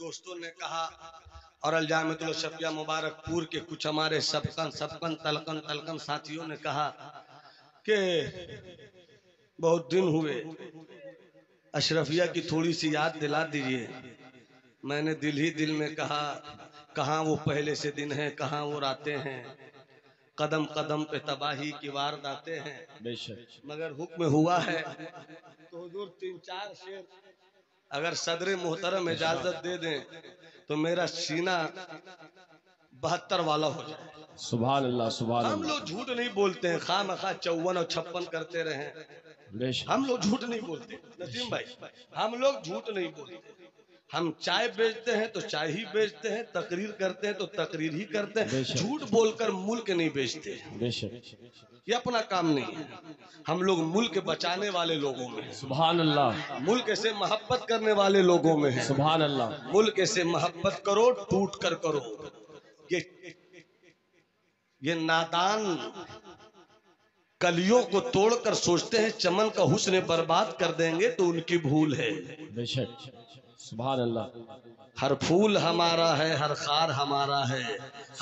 دوستوں نے کہا اور الجامعۃ الشفیہ مبارک پور کے کچھ ہمارے سبکن تلقن ساتھیوں نے کہا کہ بہت دن ہوئے، اشرفیہ کی تھوڑی سی یاد دلا دیجئے۔ میں نے دل ہی دل میں کہا کہاں وہ پہلے سے دن ہیں، کہاں وہ راتیں ہیں، قدم قدم پہ تباہی کی وارداتیں ہیں، مگر حکم ہوا ہے تو حضور 3-4 شعر اگر صدر محترم اجازت دے دیں تو میرا سینہ 72 والا ہو جائے۔ سبحان اللہ سبحان اللہ۔ ہم لوگ جھوٹ نہیں بولتے ہیں، خواہ مخواہ 54 اور 56 کرتے رہیں، ہم لوگ جھوٹ نہیں بولتے نسیم بھائی، ہم لوگ جھوٹ نہیں بولتے۔ ہم چائے بیچتے ہیں تو چائے ہی بیچتے ہیں، تقریر کرتے ہیں تو تقریر ہی کرتے ہیں، جھوٹ بول کر ملک نہیں بیچتے، یہ اپنا کام نہیں ہے۔ ہم لوگ ملک بچانے والے لوگوں میں ہیں، سبحان اللہ، ملک سے محبت کرنے والے لوگوں میں ہیں، سبحان اللہ۔ ملک سے محبت کرو ٹوٹ کر کرو۔ یہ نادان کلیوں کو توڑ کر سوچتے ہیں چمن کا حسن برباد کر دیں گے تو ان کی بھول ہے۔ بے شک، سبحان اللہ۔ ہر پھول ہمارا ہے، ہر خار ہمارا ہے،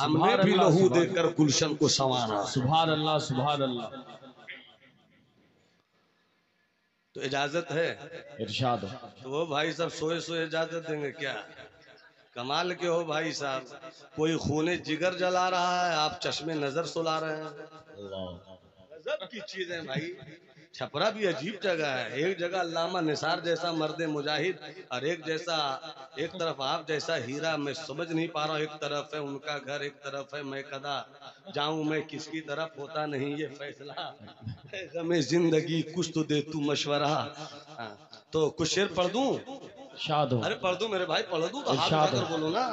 ہم نے بھی لہو دے کر گلشن کو سنوارا۔ سبحان اللہ سبحان اللہ۔ تو اجازت ہے؟ ارشاد۔ تو وہ بھائی صاحب سوئے سوئے اجازت دیں گے کیا؟ کمال کے ہو بھائی صاحب، کوئی خون جگر جلا رہا ہے، آپ چشمے نظر سلا رہے ہیں۔ غضب کی چیز ہے بھائی۔ چھپرا بھی عجیب جگہ ہے، ایک جگہ علامہ نثار جیسا مرد مجاہد اور ایک طرف آپ جیسا ہیرا، میں سمجھ نہیں پا رہا ہوں، ایک طرف ہے ان کا گھر، ایک طرف ہے میں کدا جاؤں میں کس کی طرف، ہوتا نہیں یہ فیصلہ، غم زندگی کچھ تو دے تو مشورہ۔ تو کچھ شعر پڑھ دوں؟ شاد ہو۔ ارے پڑھ دوں میرے بھائی، پڑھ دوں تو ہاتھ اٹھا کر بولو نا۔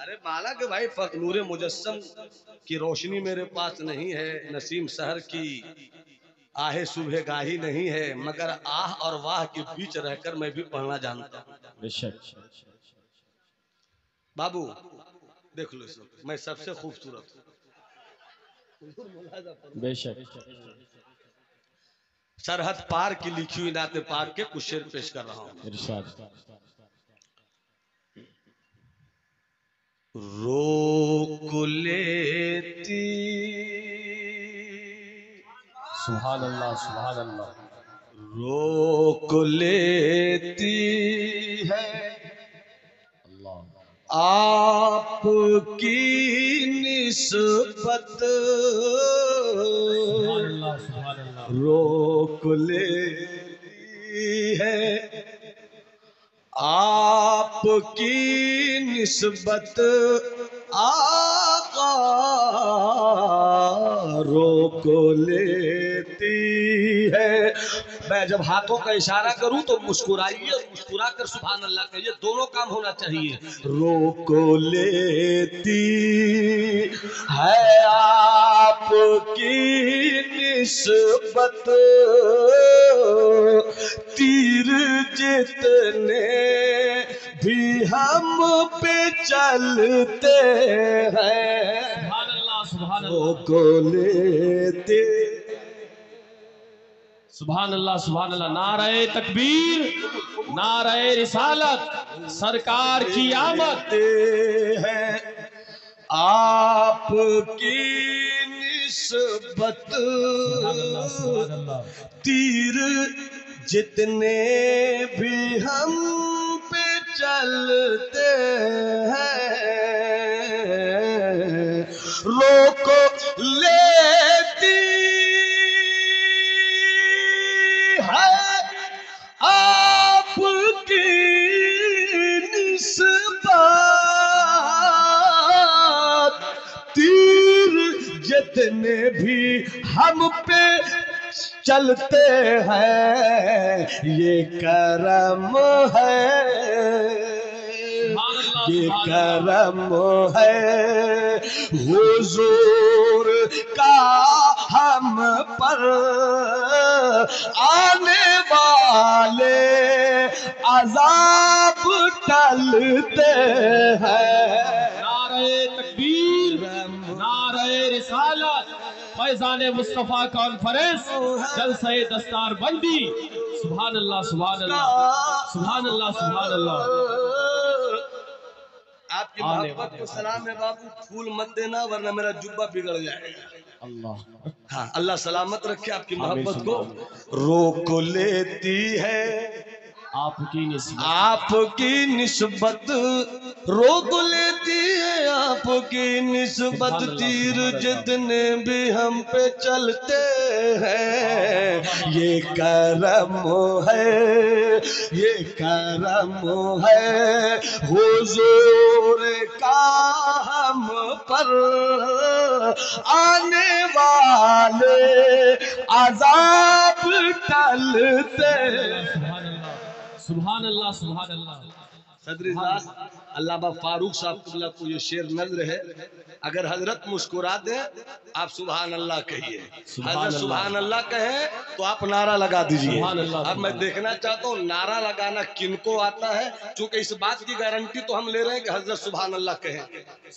ارے مالا کہ بھائی نور مجسم کی روشنی میرے پاس نہیں ہے، نسیم سحر کی آہ صبح گاہی نہیں ہے، مگر آہ اور واہ کے بیچ رہ کر میں بھی پڑھنا جانتا ہوں۔ بے شک۔ بابو دیکھ لو اس وقت میں سب سے خوبصورت ہوں۔ بے شک۔ سرحد پار کی لکھی ہوئی نعت پاک کے کچھ شعر پیش کر رہا ہوں۔ ارشاد۔ روک لیتی سبحان اللہ سبحان اللہ۔ روک لیتی ہے اللہ آپ کی نسبت، سبحان اللہ سبحان اللہ۔ روک لیتی ہے آپ کی نسبت، آقا روک لیتی ہے۔ میں جب ہاتھوں کا اشارہ کروں تو مسکرائیے، مسکرا کر سبحان اللہ کہیے، دونوں کام ہونا چاہیے۔ روک لیتی ہے آپ کی نسبت، تیر جتنے بھی ہم پہ چلتے ہیں، سبحان اللہ سبحان اللہ۔ روک لیتے۔ سبحان اللہ سبحان اللہ۔ نعرہ تکبیر، نعرہ رسالت، سرکار کی آمد ہے آپ کی نسبت، تیر جتنے بھی ہم پہ چلتے ہیں، روک لیتی ہے آپ کی نسبت، تیر جتنے بھی ہم پہ چلتے ہیں، یہ کرم ہے، یہ کرم ہے حضور کا ہم پر، آنے والے عذاب ٹلتے ہیں۔ نعرہ تکبیر، نعرہ رسالت، فیضان مصطفیٰ کانفرنس، جلسہ دستار بندی۔ سبحان اللہ سبحان اللہ سبحان اللہ سبحان اللہ۔ کی محبت کو سلام ہے بابو، پھول مت دینا ورنہ میرا جبہ بگڑ جائے گا۔ اللہ ہاں اللہ سلامت رکھے آپ کی آمین محبت ثم کو۔ آمین۔ روک لیتی ہے آپ کی نسبت، آپ کی نسبت، روک لیتی ہے آپ کی نسبت، سبحان اللہ، تیر سبحان اللہ۔ جتنے بھی ہم پہ چلتے ہیں، یہ کرم ہے، یہ کرم ہے حضور کا ہم پر، آنے والے عذاب ٹلتے۔ سبحان اللہ، سبحان اللہ، سبحان اللہ۔ صدر اجلاس علامہ فاروق صاحب قبلہ کو یہ شعر نظر ہے، اگر حضرت مسکرا دیں آپ سبحان اللہ کہیے، حضرت سبحان اللہ کہیں تو آپ نعرہ لگا دیجئے۔ سبحان اللہ، اب میں دیکھنا چاہتا ہوں نعرہ لگانا کن کو آتا ہے، چونکہ اس بات کی گارنٹی تو ہم لے رہے ہیں کہ حضرت سبحان اللہ کہیں،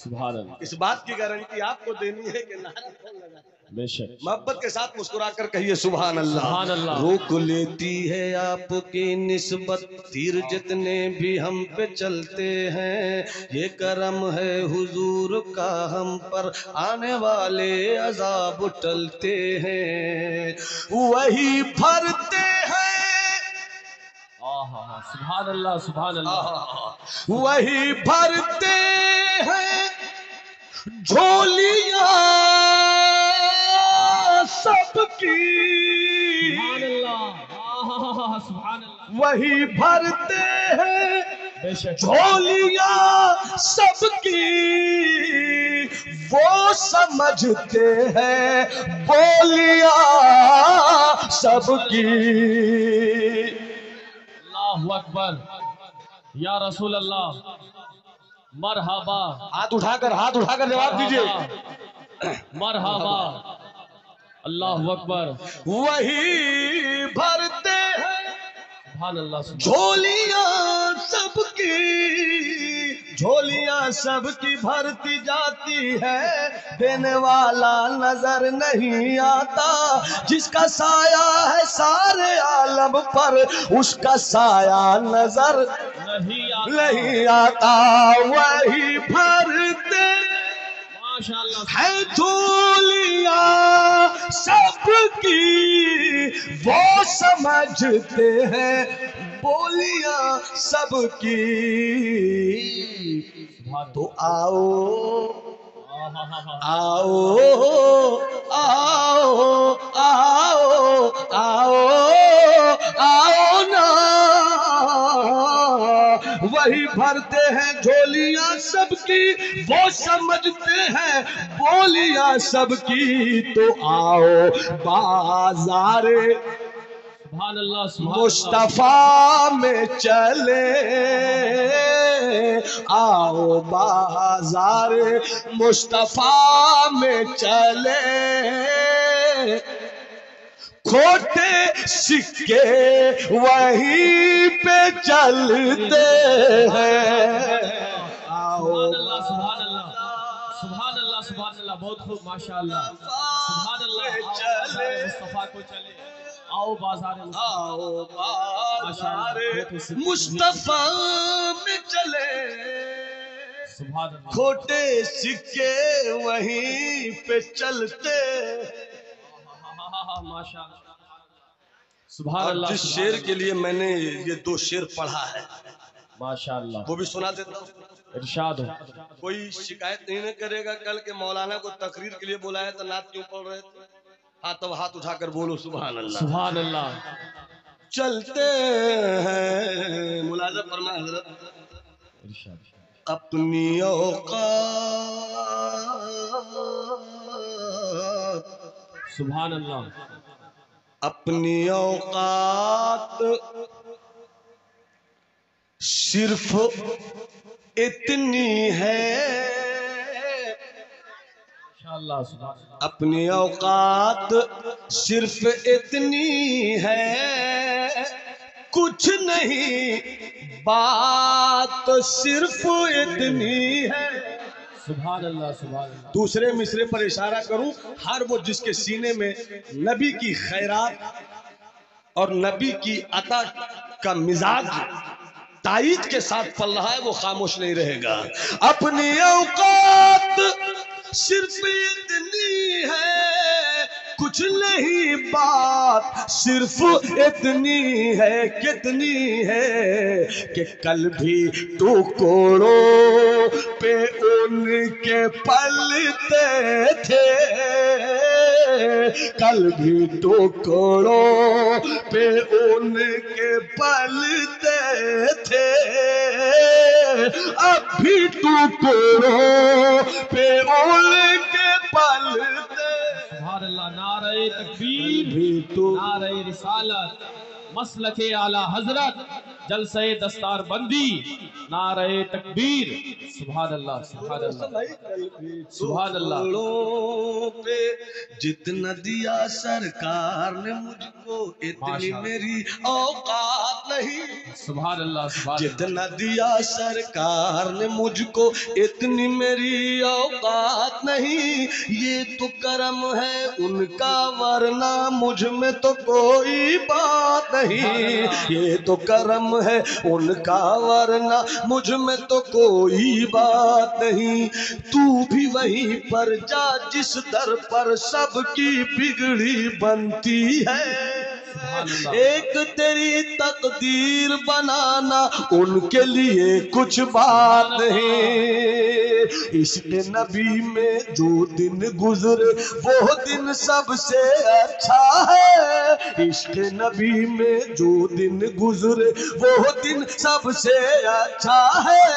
سبحان اللہ، اس بات کی گارنٹی آپ کو دینی ہے کہ نعرہ کون لگاتا ہے۔ بے شک، محبت کے ساتھ مسکرا کر کہیے سبحان اللہ۔ سبحان اللہ۔ روک لیتی ہے آپ کی نسبت، تیر جتنے بھی ہم پہ چلتے ہیں، یہ کرم ہے حضور کا ہم پر، آنے والے عذاب ٹلتے ہیں، وہی بھرتے ہیں، سبحان اللہ، سبحان اللہ۔ وہی بھرتے ہیں جھولیاں سب کی، سبحان اللہ، سبحان اللہ، وہی بھرتے ہیں بے شک، جھولیاں سب کی، وہ سمجھتے ہیں بولیاں سب کی۔ اللہ اکبر، یا رسول اللہ، مرحبا، ہاتھ اٹھا کر جواب دیجئے۔ مرحبا، اللہ اکبر، وہی بھرتے ہیں سبحان اللہ، سبحان جھولیاں سب کی، جھولیاں سب کی بھرتی جاتی ہے، دینے والا نظر نہیں آتا، جس کا سایہ ہے سارے عالم پر، اس کا سایہ نظر نہیں آتا، وہی بھرتے ہے جھولیاں سب کی، وہ سمجھتے ہیں بولیاں سب کی، تو آؤ آؤ آؤ آؤ آؤ آؤ نا، وہی بھرتے ہیں جھولیاں سب کی، وہ سمجھتے ہیں بولیاں سب کی، تو آؤ بازار سبحان اللہ، مصطفیٰ میں چلے، آؤ بازار مصطفیٰ میں چلے، کھوٹے سکے وہیں پہ چلتے ہیں، آؤ سبحان اللہ، سبحان اللہ، سبحان اللہ، بہت خوب، ماشاء اللہ، سبحان اللہ، چلے، مصطفیٰ کو چلے، آؤ بازار آؤ بازار مصطفیٰ میں چلے، سبحان اللہ، کھوٹے سکے وہیں پہ چلتے۔ ماشاء اللہ، سبحان اور اللہ، جس شعر کے لیے میں نے یہ دو شعر پڑھا ہے ماشاء اللہ، وہ بھی سنا دیتا ہوں، ارشاد ہو، کوئی شکایت نہیں کرے گا کل کے مولانا کو تقریر کے لیے بلایا تو نعت کیوں پڑھ رہے تھے، ہاں تو ہاتھ اٹھا کر بولو سبحان اللہ۔ سبحان اللہ، چلتے ہیں ملاحظہ فرمائے حضرت، ارشاد، اپنی اوقات، سبحان اللہ، اپنی اوقات صرف اتنی ہے، ماشاءاللہ، سبحان اللہ، اپنی اوقات صرف اتنی ہے، کچھ نہیں بات صرف اتنی ہے۔ سبحان اللہ، سبحان اللہ، دوسرے مصرے پر اشارہ کروں، ہر وہ جس کے سینے میں نبی کی خیرات اور نبی کی عطا کا مزاج تائید کے ساتھ پل رہا ہے، وہ خاموش نہیں رہے گا۔ اپنی اوقات صرف اتنی ہے، کچھ نہیں بات صرف اتنی ہے، کتنی ہے کہ کل بھی ٹکڑوں پہ ان کے پلتے تھے، کل بھی ٹکڑوں پہ ان کے پلتے تھے، اب بھی ٹکڑوں پہ ان کے پلتے۔ سبحان اللہ، نعرہ تکبیر، نعرہ رسالت، مسلک اعلی حضرت، جلسہ دستار بندی، نعرہ تکبیر، سبحان اللہ، سبحان اللہ، سبحان اللہ۔ پہ جتنا دیا سرکار نے مجھ کو، اتنی میری اوقات نہیں۔ سبحان اللہ، سبحان اللہ۔ جتنا دیا سرکار نے مجھ کو، اتنی میری اوقات نہیں، یہ تو کرم ہے ان کا، ورنہ مجھ میں تو کوئی بات نہیں، یہ تو کرم ہے ان کا، ورنہ مجھ میں تو کوئی بات نہیں۔ تو بھی وہیں پر جا جس در پر سب کی بگڑی بنتی ہے، ایک تیری تقدیر بنانا ان کے لیے کچھ بات نہیں۔ عشق نبی میں جو دن گزرے وہ دن سب سے اچھا ہے، عشق نبی میں جو دن گزرے وہ دن سب سے اچھا ہے،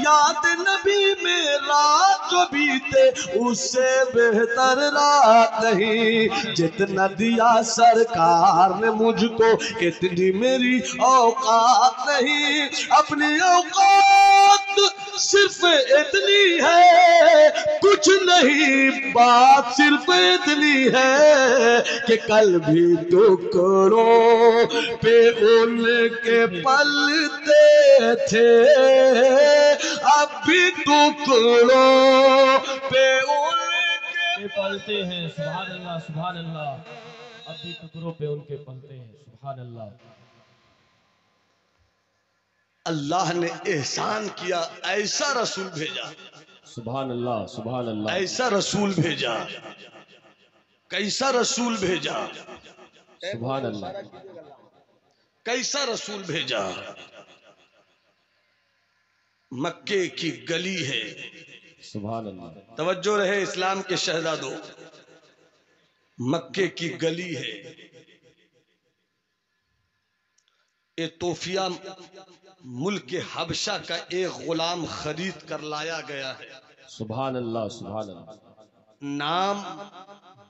یاد نبی میں رات جو بیتے اس سے بہتر رات نہیں۔ جتنا دیا سرکار نے مجھ کو، اتنی میری اوقات نہیں، اپنی اوقات صرف اتنی ہے، کچھ نہیں بات صرف اتنی ہے کہ کل بھی ٹکڑوں پہ ان کے پلتے تھے، اب بھی ٹکڑوں پہ ان کے پلتے ہیں، سبحان اللہ، سبحان اللہ، اب بھی ٹکڑوں پہ ان کے پلتے ہیں، سبحان اللہ۔ اللہ نے احسان کیا، ایسا رسول بھیجا، سبحان اللہ، سبحان اللہ، ایسا رسول بھیجا، کیسا رسول بھیجا، سبحان اللہ، کیسا رسول بھیجا۔ مکے کی گلی ہے، سبحان اللہ، توجہ رہے اسلام کے شہزادوں، مکے کی گلی ہے، ایتھوپیا ملک حبشہ کا ایک غلام خرید کر لایا گیا ہے، سبحان اللہ، سبحان اللہ، نام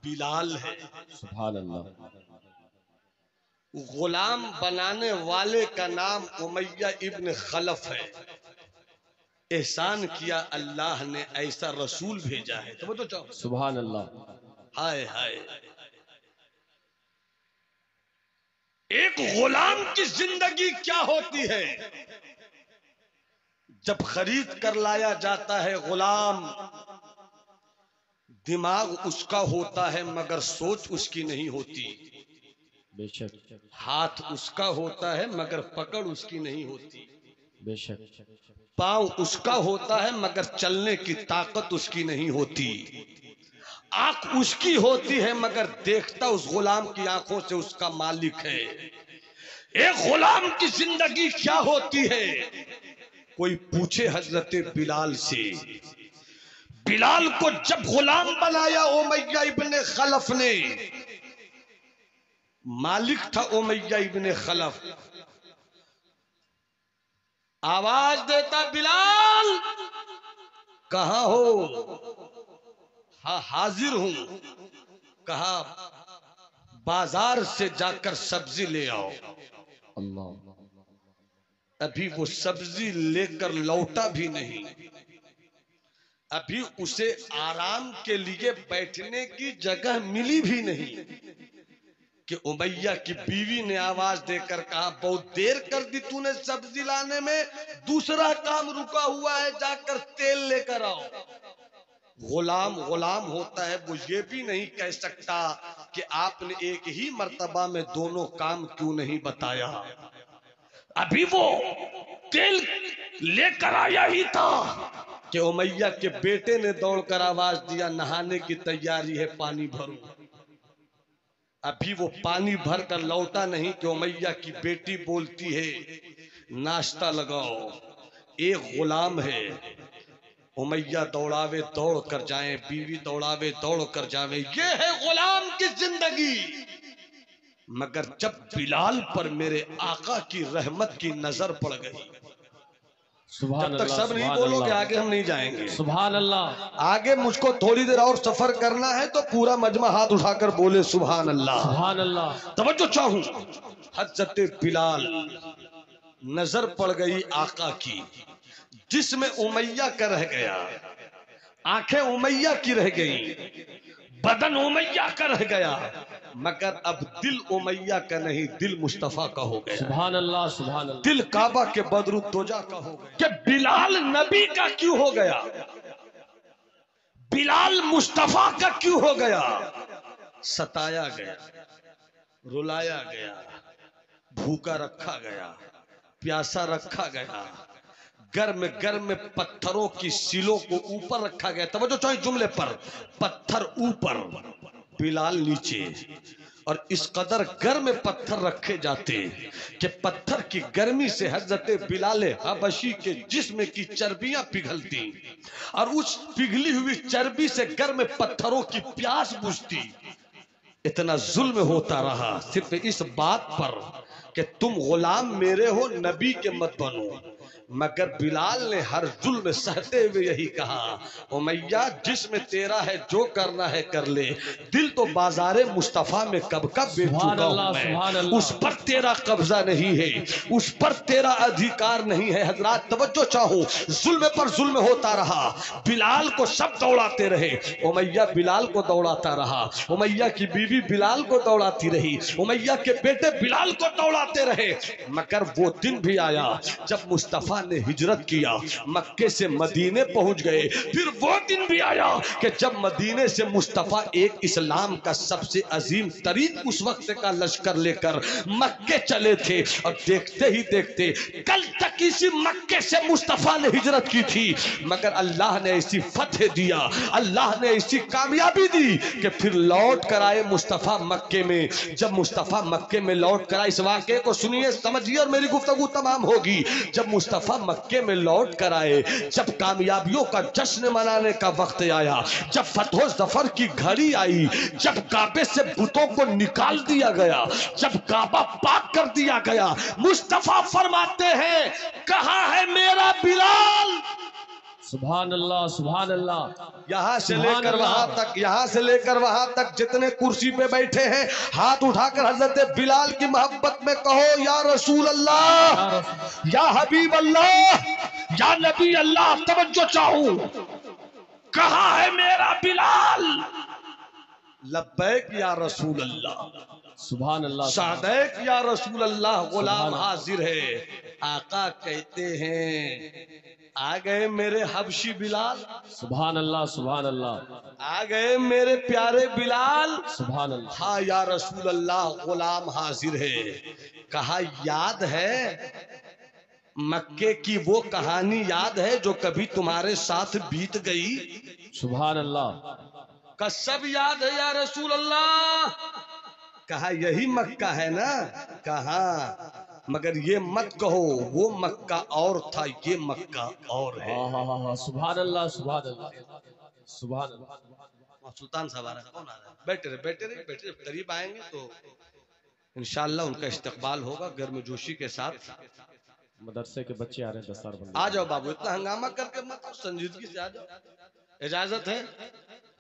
بلال ہے۔ سبحان اللہ، غلام بنانے والے کا نام امیہ ابن خلف ہے۔ احسان کیا اللہ نے، ایسا رسول بھیجا ہے، تو چاہو سبحان اللہ، ہائے ہائے۔ ایک غلام کی زندگی کیا ہوتی ہے جب خرید کر لایا جاتا ہے غلام، دماغ اس کا ہوتا ہے مگر سوچ اس کی نہیں ہوتی، بے شک، ہاتھ اس کا ہوتا ہے مگر پکڑ اس کی نہیں ہوتی، بے شک، پاؤں اس کا ہوتا ہے مگر چلنے کی طاقت اس کی نہیں ہوتی، آنکھ اس کی ہوتی ہے مگر دیکھتا اس غلام کی آنکھوں سے اس کا مالک ہے۔ ایک غلام کی زندگی کیا ہوتی ہے؟ کوئی پوچھے حضرت بلال سے، بلال کو جب غلام بنایا امیہ ابن خلف نے، مالک تھا امیہ ابن خلف، آواز دیتا بلال کہاں ہو؟ ہاں حاضر ہوں۔ کہا بازار سے جا کر سبزی لے آؤ۔ اللہ، ابھی وہ سبزی لے کر لوٹا بھی نہیں، ابھی اسے آرام کے لیے بیٹھنے کی جگہ ملی بھی نہیں کہ امیہ کی بیوی نے آواز دے کر کہا بہت دیر کر دی تو نے سبزی لانے میں، دوسرا کام رکا ہوا ہے، جا کر تیل لے کر آؤ۔ غلام غلام ہوتا ہے، وہ یہ بھی نہیں کہہ سکتا کہ آپ نے ایک ہی مرتبہ میں دونوں کام کیوں نہیں بتایا۔ ابھی وہ تیل لے کر آیا ہی تھا کہ امیہ کے بیٹے نے دوڑ کر آواز دیا نہانے کی تیاری ہے، پانی بھرو۔ ابھی وہ پانی بھر کر لوٹا نہیں کہ امیہ کی بیٹی بولتی ہے ناشتہ لگاؤ، ایک غلام ہے۔ امیہ دوڑاوے دوڑ کر جائیں، بیوی دوڑاوے دوڑ کر جائیں، یہ ہے غلام کی زندگی۔ مگر جب بلال پر میرے آقا کی رحمت کی نظر پڑ گئی، سبحان جب تک اللہ سب نہیں سبحان بولو کہ اللہ آگے ہم نہیں جائیں گے، سبحان اللہ آگے مجھ کو تھوڑی دیر اور سفر کرنا ہے تو پورا مجمع ہاتھ اٹھا کر بولے سبحان اللہ۔ سبحان اللہ توجہ چاہوں، حضرت بلال نظر پڑ گئی آقا کی، جسم امیہ کا رہ گیا، آنکھیں امیہ کی رہ گئیں، بدن امیہ کا رہ گیا، مگر اب دل امیہ کا نہیں، دل مصطفیٰ کا ہو گیا، سبحان اللہ سبحان اللہ دل کعبہ کے بدر الدجا کا ہو گیا۔ کہ بلال نبی کا کیوں ہو گیا، بلال مصطفیٰ کا کیوں ہو گیا؟ ستایا گیا، رلایا گیا، بھوکا رکھا گیا، پیاسا رکھا گیا، گرم گرم پتھروں کی سیلوں کو اوپر رکھا گیا۔ توجہ چاہیے جملے پر، پتھر اوپر بلال نیچے، اور اس قدر گرم پتھر رکھے جاتے کہ پتھر کی گرمی سے حضرت بلال حبشی کے جسم کی چربیاں پگھلتی، اور اس پگھلی ہوئی چربی سے گرم پتھروں کی پیاس بجھتی۔ اتنا ظلم ہوتا رہا صرف اس بات پر کہ تم غلام میرے ہو، نبی کے مت بنو، مگر بلال نے ہر ظلم سہتے ہوئے یہی کہا امیہ جسم تیرا ہے، جو کرنا ہے کر لے، دل تو بازار مصطفیٰ میں کب کب بیچ سبحان چکا اللہ ہوں میں، سبحان اللہ اس پر تیرا قبضہ نہیں ہے، اس پر تیرا ادھیکار نہیں ہے۔ حضرات توجہ چاہوں، ظلم پر ظلم ہوتا رہا، بلال کو سب دوڑاتے رہے، امیہ بلال کو دوڑاتا رہا، امیہ کی بیوی بلال کو دوڑاتی رہی، امیہ کے بیٹے بلال کو دوڑاتے رہے، مگر وہ دن بھی آیا جب مصطفیٰ نے ہجرت کیا، مکے سے مدینے پہنچ گئے، پھر وہ دن بھی آیا کہ جب مدینے سے مصطفیٰ ایک اسلام کا سب سے عظیم ترین اس وقت کا لشکر لے کر مکے چلے تھے، اور دیکھتے ہی دیکھتے کل تک اسی مکے سے مصطفیٰ نے ہجرت کی تھی، مگر اللہ نے ایسی فتح دیا، اللہ نے ایسی کامیابی دی کہ پھر لوٹ کر آئے مصطفیٰ مکے میں۔ جب مصطفیٰ مکے میں لوٹ کر آئے، اس واقعے کو سنیے سمجھیے اور میری گفتگو تمام ہوگی۔ جب مصطفیٰ مکے میں لوٹ کر آئے، جب کامیابیوں کا جشن منانے کا وقت آیا، جب فتح و ظفر کی گھڑی آئی، جب کعبے سے بتوں کو نکال دیا گیا، جب کعبہ پاک کر دیا گیا، مصطفیٰ فرماتے ہیں کہاں ہے میرا بلال؟ سبحان اللہ سبحان اللہ یہاں سے لے سبحان کر اللہ وہاں تک، یہاں سے لے کر وہاں تک جتنے کرسی پہ بیٹھے ہیں، ہاتھ اٹھا کر حضرت بلال کی محبت میں کہو یا رسول اللہ، یا رسول یا حبیب اللہ، یا نبی اللہ۔ توجہ چاہوں، کہاں ہے میرا بلال؟ لبیک یا رسول اللہ، سبحان اللہ سعدیک یا رسول اللہ، غلام سبحان اللہ حاضر ہے۔ آقا کہتے ہیں آ گئے میرے حبشی بلال، سبحان اللہ سبحان اللہ آ گئے میرے پیارے بلال۔ سبحان اللہ ہاں یا رسول اللہ، غلام حاضر ہے۔ کہا یاد ہے مکے کی وہ کہانی، یاد ہے جو کبھی تمہارے ساتھ بیت گئی؟ سبحان اللہ کہ سب یاد ہے یا رسول اللہ۔ کہا یہی مکہ ہے نا؟ کہا مگر یہ مت کہو وہ مکہ اور تھا، یہ مکہ اور ہے۔ سبحان اللہ سبحان اللہ سبحان اللہ سلطان صاحب آ رہے ہیں، کون آ رہا ہے؟ بیٹھے رہے بیٹھے رہے بیٹھے رہے، قریب آئیں گے تو انشاءاللہ ان کا استقبال ہوگا گرم جوشی کے ساتھ۔ مدرسے کے بچے آ رہے ہیں 10 بندے۔ آ جاؤ بابو، اتنا ہنگامہ کر کے مت، سنجیدگی سے آ جاؤ، اجازت ہے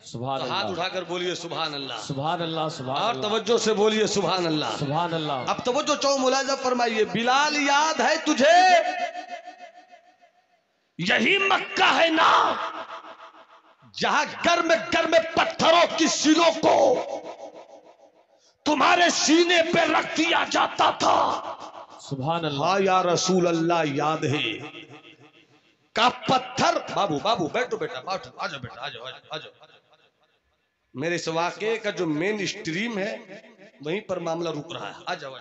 سبحان تو ہاتھ اللہ اٹھا کر بولیے سبحان اللہ، سبحان اللہ سبحان اور اللہ توجہ سے بولیے سبحان اللہ۔ سبحان اللہ اب توجہ چاہو، ملاحظہ فرمائیے، بلال یاد ہے تجھے؟ یہی مکہ ہے نا جہاں گرم گرم پتھروں کی سیلوں کو تمہارے سینے پہ رکھ دیا جاتا تھا؟ سبحان اللہ ہاں یا رسول اللہ یاد ہے۔ کا پتھر، بابو بابو بیٹھو بیٹا، آ جاؤ بیٹا، آ جاؤ آ جاؤ۔ میرے اس واقعے کا جو مین اسٹریم ہے وہیں پر معاملہ رک رہا ہے، آ جاؤ۔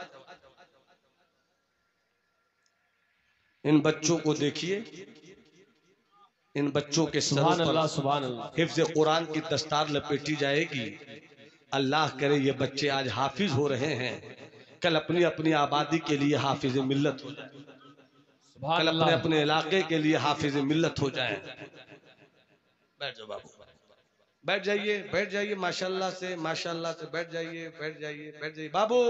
ان بچوں کو دیکھیے، ان بچوں کے سروں سبحان پر اللہ سبحان اللہ. حفظ قرآن کی دستار لپیٹی جائے گی. اللہ کرے یہ بچے آج حافظ ہو رہے ہیں، کل اپنی اپنی آبادی کے لیے حافظ ملت ہو جائیں، سبحان کل اپنے اللہ. اپنے علاقے کے لیے حافظ ملت ہو جائیں. بیٹھ جاؤ بابو، بیٹھ جائیے، بیٹھ جائیے، ماشاءاللہ سے ماشاءاللہ سے بیٹھ جائیے، بیٹھ جائیے، بیٹھ جائیے. بابو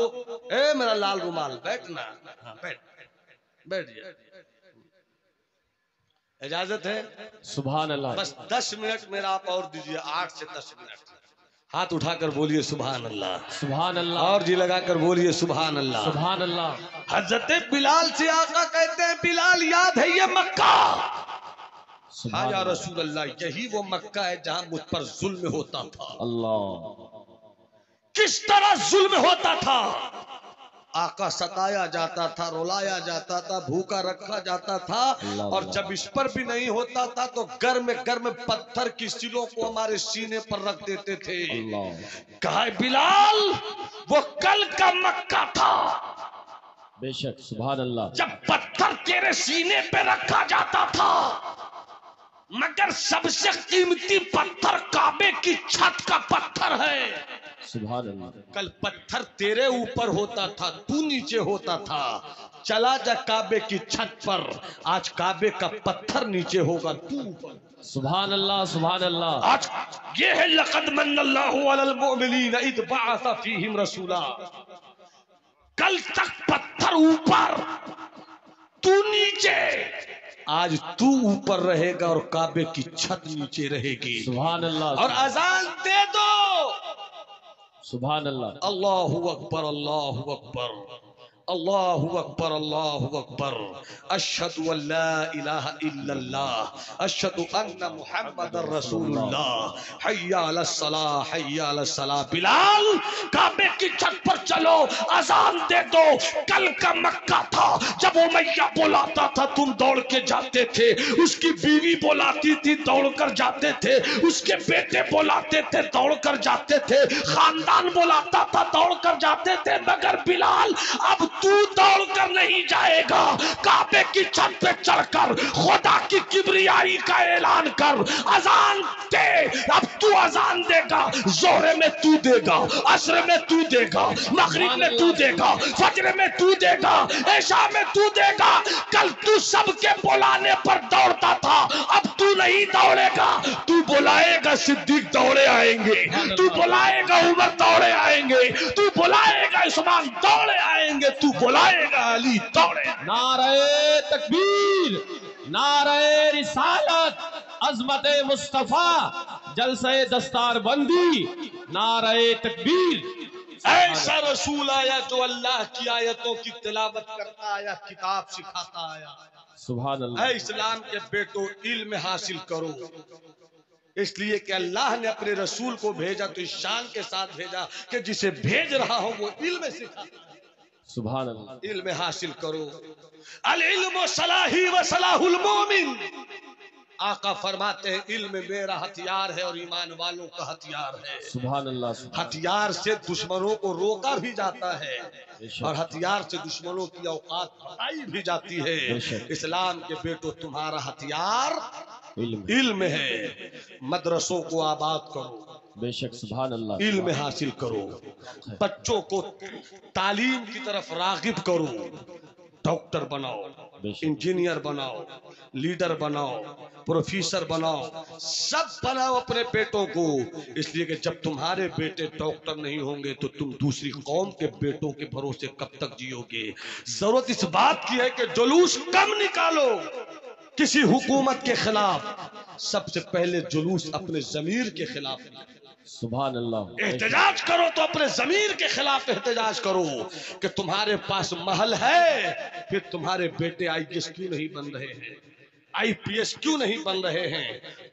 اے میرا لال رومال بیٹھنا. ہاں بیٹھ، بیٹھ جائیے. اجازت ہے؟ سبحان اللہ. بس 10 منٹ میرا آپ اور دیجئے، 8 سے 10 منٹ. ہاتھ اٹھا کر بولیے سبحان اللہ، سبحان اللہ. اور جی لگا کر بولیے سبحان اللہ. سبحان اللہ. حضرت بلال سے آقا کہتے ہیں بلال یاد ہے یہ مکہ؟ ہاں سبحان یا اللہ. رسول اللہ، یہی وہ مکہ ہے جہاں مجھ پر ظلم ہوتا تھا. اللہ. کس طرح ظلم ہوتا تھا؟ آقا ستایا جاتا تھا، رلایا جاتا تھا، بھوکا رکھا جاتا تھا، اور جب اس پر بھی نہیں ہوتا تھا تو گرم گرم پتھر کی سلوں کو ہمارے سینے پر رکھ دیتے تھے. کہا بلال وہ کل کا مکہ تھا بے شک. سبحان اللہ. جب پتھر تیرے سینے پہ رکھا جاتا تھا، مگر سب سے قیمتی پتھر کعبے کی چھت کا پتھر ہے. سبحان اللہ. کل پتھر تیرے اوپر ہوتا تھا، تو نیچے ہوتا تھا. چلا جا کعبے کی چھت پر، آج کعبے کا پتھر نیچے ہوگا، تو اوپر. سبحان اللہ. سبحان اللہ. آج یہ ہے لقد من اللہ علی المؤمنین اذ بعث فیہم رسولا. کل تک پتھر اوپر، تو نیچے. آج تو اوپر رہے گا اور کعبے کی چھت نیچے رہے گی. سبحان اللہ. اور اذان دے دو. سبحان اللہ. اللہ اکبر، اللہ اکبر، اللہ اکبر، اللہ اکبر. اشہد ان لا الہ الا اللہ، اشہد ان محمد رسول اللہ. حی علی الصلاۃ، حی علی الصلاۃ. بلال کعبے کی چھت پر چلو، اذان دے دو. کل کا مکہ تھا جب امیہ بلاتا تھا تم دوڑ کے جاتے تھے، اس کی بیوی بلاتی تھی دوڑ کر جاتے تھے، اس کے بیٹے بلاتے تھے دوڑ کر جاتے تھے، خاندان بلاتا تھا دوڑ کر جاتے تھے. مگر بلال اب تو دوڑ کر نہیں جائے گا، کعبے کی چھت پہ چڑھ کر خدا کی کبریائی کا اعلان کر. اذان دے، اب تو اذان دے گا. ظہر میں تو دے گا، عصر میں تو دے گا، مغرب میں تو دے گا، فجر میں تو دے گا، عشاء میں تو دے گا. کل تو سب کے بلانے پر دوڑتا تھا، اب تو نہیں دوڑے گا. تو بلائے گا صدیق دوڑے آئیں گے، تو بلائے گا عمر دوڑے آئیں گے، تو بلائے گا عثمان دوڑے آئیں گے، تو بلائے گا علی دوڑے. نعرہ تکبیر، نعرہ رسالت، عظمت مصطفیٰ، جلسہ دستار بندی، نعرہ تکبیر. ایسا رسول آیا جو اللہ کی آیتوں کی تلاوت کرتا آیا، کتاب سکھاتا آیا. سبحان اے اللہ. اسلام کے بیٹو علم حاصل کرو، اس لیے کہ اللہ نے اپنے رسول کو بھیجا تو اس شان کے ساتھ بھیجا کہ جسے بھیج رہا ہوں وہ علم سکھاتا. سبحان اللہ. علم حاصل کرو. العلم صلاحی و صلاح المومن. آقا فرماتے ہیں علم میرا ہتھیار ہے اور ایمان والوں کا ہتھیار ہے. سبحان اللہ. ہتھیار سے دشمنوں کو روکا بھی جاتا ہے اور ہتھیار سے دشمنوں کی اوقات بتائی بھی جاتی ہے. اسلام کے بیٹو تمہارا ہتھیار علم ہے. مدرسوں کو آباد کرو، بے شک. سبحان اللہ. علم حاصل کرو، بچوں کو تعلیم کی طرف راغب کرو. ڈاکٹر بناؤ، انجینئر بناؤ، لیڈر بناؤ، پروفیسر بناؤ، سب بناؤ اپنے بیٹوں کو. اس لیے کہ جب تمہارے بیٹے ڈاکٹر نہیں ہوں گے تو تم دوسری قوم کے بیٹوں کے بھروسے کب تک جیو گے. ضرورت اس بات کی ہے کہ جلوس کم نکالو کسی حکومت کے خلاف، سب سے پہلے جلوس اپنے ضمیر کے خلاف نکالو. سبحان اللہ. احتجاج کرو تو اپنے ضمیر کے خلاف احتجاج کرو کہ تمہارے پاس محل ہے، پھر تمہارے بیٹے آئی ایس کیوں نہیں بن رہے ہیں، آئی پی ایس کیوں نہیں بن رہے ہیں.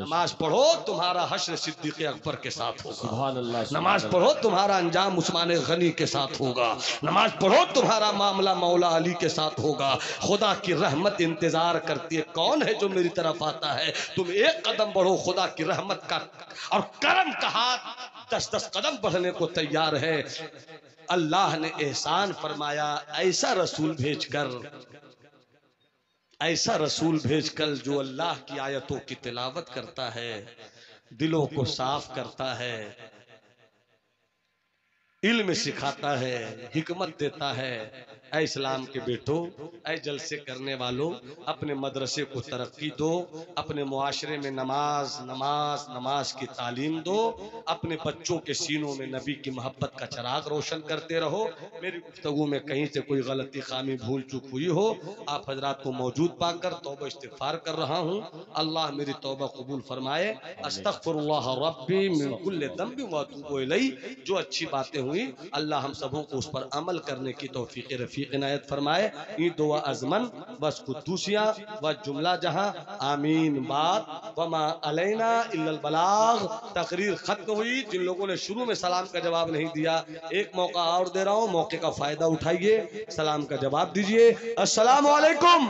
نماز پڑھو تمہارا حشر صدیق اکبر کے ساتھ ہوگا. سبحان اللہ. نماز پڑھو تمہارا انجام عثمان غنی کے ساتھ ہوگا. نماز پڑھو تمہارا معاملہ مولا علی کے ساتھ ہوگا. خدا کی رحمت انتظار کرتی ہے. کون ہے جو میری طرف آتا ہے؟ تم ایک قدم بڑھو، خدا کی رحمت کا اور کرم کا ہاتھ 10 قدم بڑھنے کو تیار ہے. اللہ نے احسان فرمایا، ایسا رسول بھیج کر جو اللہ کی آیتوں کی تلاوت کرتا ہے، دلوں کو صاف کرتا ہے، علم سکھاتا ہے، حکمت دیتا ہے. اے اسلام کے بیٹو، اے جلسے کرنے والوں، اپنے مدرسے کو ترقی دو، اپنے معاشرے میں نماز کی تعلیم دو، اپنے بچوں کے سینوں میں نبی کی محبت کا چراغ روشن کرتے رہو. میری گفتگو میں کہیں سے کوئی غلطی خامی بھول چوک ہوئی ہو، آپ حضرات کو موجود پا کر توبہ استغفار کر رہا ہوں. اللہ میری توبہ قبول فرمائے. استغفر اللہ ربی من کل ذنب واتوب الیہ. جو اچھی باتیں ہوئی اللہ ہم سبوں کو اس پر عمل کرنے کی توفیق رفیق عنایت فرمائے. یہ دعا ازمن بس قدوسیاں و جملہ جہاں آمین. بات وما علینا الا البلاغ. تقریر ختم ہوئی. جن لوگوں نے شروع میں سلام کا جواب نہیں دیا، ایک موقع اور دے رہا ہوں، موقع کا فائدہ اٹھائیے، سلام کا جواب دیجئے. السلام علیکم.